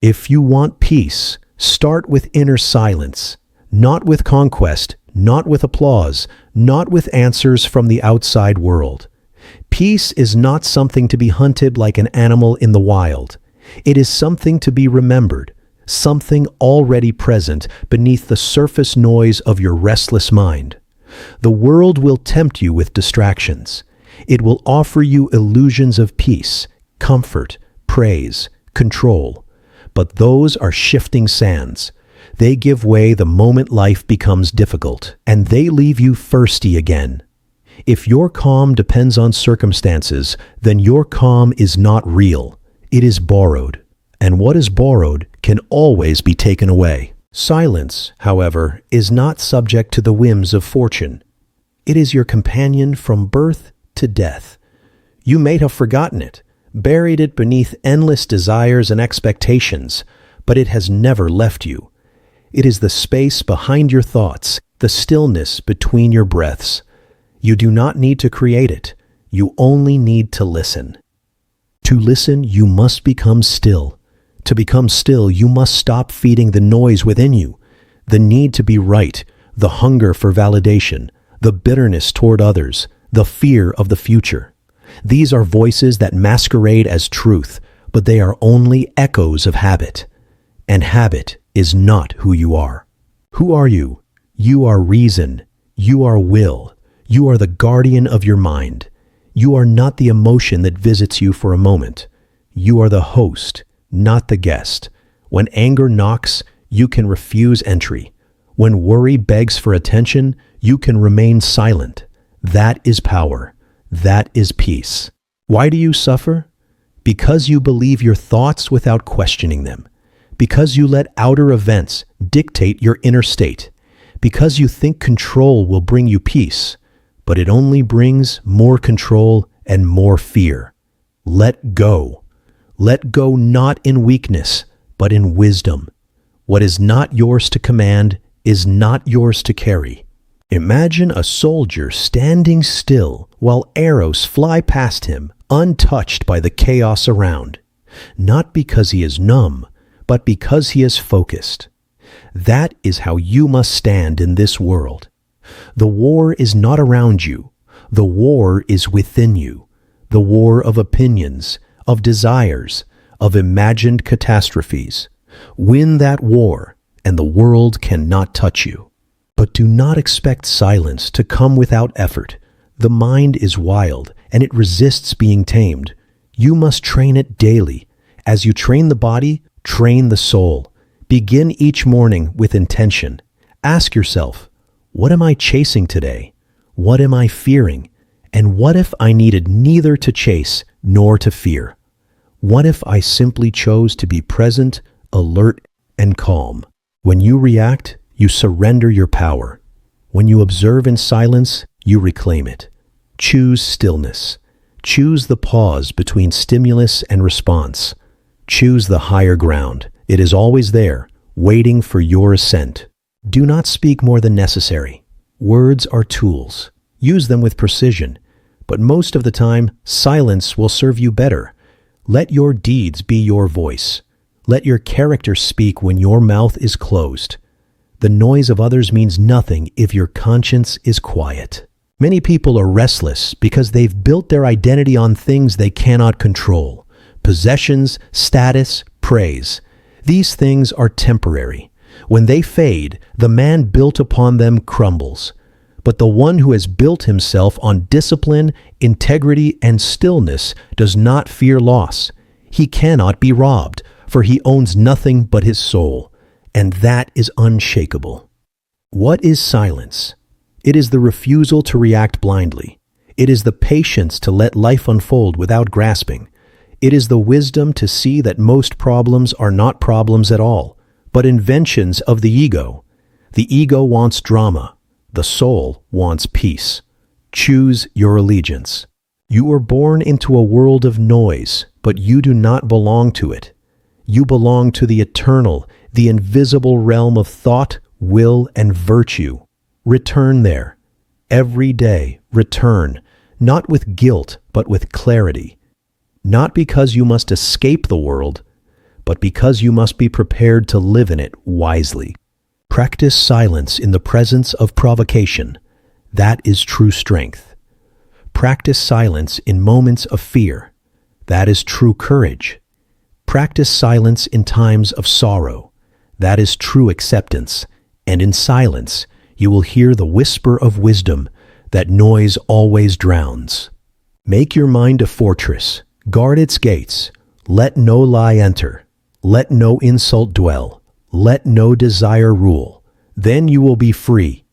If you want peace, start with inner silence, not with conquest, not with applause, not with answers from the outside world. Peace is not something to be hunted like an animal in the wild. It is something to be remembered, something already present beneath the surface noise of your restless mind. The world will tempt you with distractions. It will offer you illusions of peace, comfort, praise, control. But those are shifting sands. They give way the moment life becomes difficult, and they leave you thirsty again. If your calm depends on circumstances, then your calm is not real. It is borrowed, and what is borrowed can always be taken away. Silence, however, is not subject to the whims of fortune. It is your companion from birth to death. You may have forgotten it, buried it beneath endless desires and expectations, but it has never left you. It is the space behind your thoughts, the stillness between your breaths. You do not need to create it. You only need to listen. To listen, you must become still. To become still, you must stop feeding the noise within you, the need to be right, the hunger for validation, the bitterness toward others, the fear of the future. These are voices that masquerade as truth, but they are only echoes of habit. And habit is not who you are. Who are you? You are reason. You are will. You are the guardian of your mind. You are not the emotion that visits you for a moment. You are the host, not the guest. When anger knocks, you can refuse entry. When worry begs for attention, you can remain silent. That is power. That is peace. Why do you suffer? Because you believe your thoughts without questioning them. Because you let outer events dictate your inner state. Because you think control will bring you peace, but it only brings more control and more fear. Let go. Let go not in weakness, but in wisdom. What is not yours to command is not yours to carry. Imagine a soldier standing still while arrows fly past him, untouched by the chaos around. Not because he is numb, but because he is focused. That is how you must stand in this world. The war is not around you. The war is within you. The war of opinions, of desires, of imagined catastrophes. Win that war, and the world cannot touch you. But do not expect silence to come without effort. The mind is wild, and it resists being tamed. You must train it daily. As you train the body, train the soul. Begin each morning with intention. Ask yourself, what am I chasing today? What am I fearing? And what if I needed neither to chase nor to fear? What if I simply chose to be present, alert, and calm? When you react, you surrender your power. When you observe in silence, you reclaim it. Choose stillness. Choose the pause between stimulus and response. Choose the higher ground. It is always there, waiting for your ascent. Do not speak more than necessary. Words are tools. Use them with precision. But most of the time, silence will serve you better. Let your deeds be your voice. Let your character speak when your mouth is closed. The noise of others means nothing if your conscience is quiet. Many people are restless because they've built their identity on things they cannot control. Possessions, status, praise. These things are temporary. When they fade, the man built upon them crumbles. But the one who has built himself on discipline, integrity, and stillness does not fear loss. He cannot be robbed, for he owns nothing but his soul, and that is unshakable. What is silence? It is the refusal to react blindly. It is the patience to let life unfold without grasping. It is the wisdom to see that most problems are not problems at all, but inventions of the ego. The ego wants drama. The soul wants peace. Choose your allegiance. You were born into a world of noise, but you do not belong to it. You belong to the eternal, the invisible realm of thought, will, and virtue. Return there. Every day, return, not with guilt, but with clarity. Not because you must escape the world, but because you must be prepared to live in it wisely. Practice silence in the presence of provocation. That is true strength. Practice silence in moments of fear. That is true courage. Practice silence in times of sorrow. That is true acceptance. And in silence, you will hear the whisper of wisdom that noise always drowns. Make your mind a fortress. Guard its gates. Let no lie enter. Let no insult dwell. Let no desire rule. Then you will be free.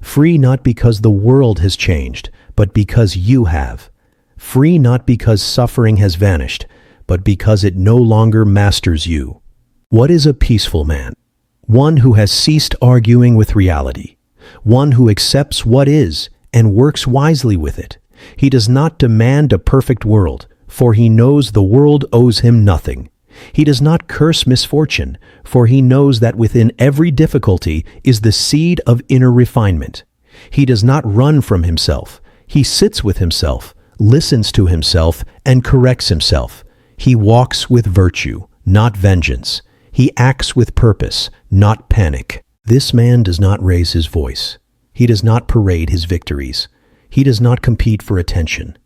Free not because the world has changed, but because you have. Free not because suffering has vanished, but because it no longer masters you. What is a peaceful man? One who has ceased arguing with reality. One who accepts what is and works wisely with it. He does not demand a perfect world, for he knows the world owes him nothing. He does not curse misfortune, for he knows that within every difficulty is the seed of inner refinement. He does not run from himself. He sits with himself, listens to himself, and corrects himself. He walks with virtue, not vengeance. He acts with purpose, not panic. This man does not raise his voice. He does not parade his victories. He does not compete for attention.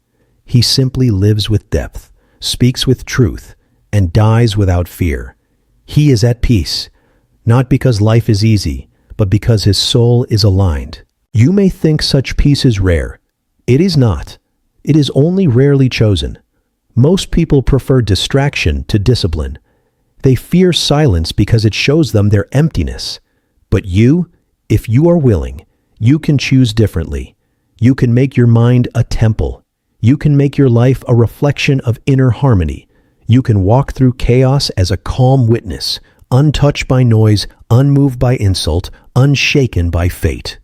He simply lives with depth, speaks with truth, and dies without fear. He is at peace, not because life is easy, but because his soul is aligned. You may think such peace is rare. It is not. It is only rarely chosen. Most people prefer distraction to discipline. They fear silence because it shows them their emptiness. But you, if you are willing, you can choose differently. You can make your mind a temple. You can make your life a reflection of inner harmony. You can walk through chaos as a calm witness, untouched by noise, unmoved by insult, unshaken by fate.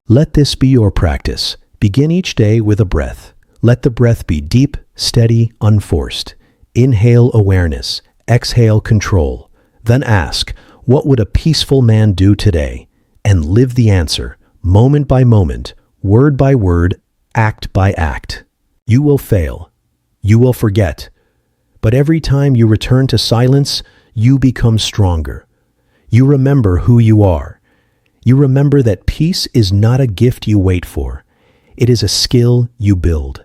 Let this be your practice. Begin each day with a breath. Let the breath be deep, steady, unforced. Inhale awareness, exhale control. Then ask, what would a peaceful man do today? And live the answer, moment by moment, word by word, act by act. You will fail. You will forget. But every time you return to silence, you become stronger. You remember who you are. You remember that peace is not a gift you wait for. It is a skill you build.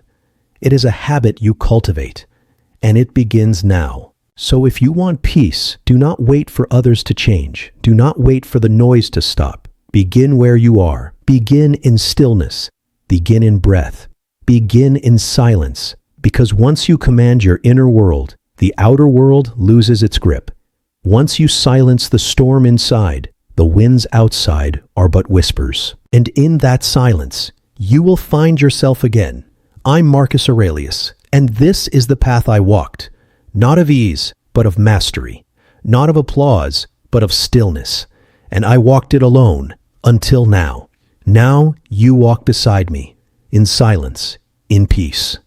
It is a habit you cultivate. And it begins now. So if you want peace, do not wait for others to change. Do not wait for the noise to stop. Begin where you are. Begin in stillness. Begin in breath. Begin in silence. Because once you command your inner world, the outer world loses its grip. Once you silence the storm inside, the winds outside are but whispers. And in that silence, you will find yourself again. I'm Marcus Aurelius, and this is the path I walked. Not of ease, but of mastery. Not of applause, but of stillness. And I walked it alone, until now. Now you walk beside me, in silence, in peace.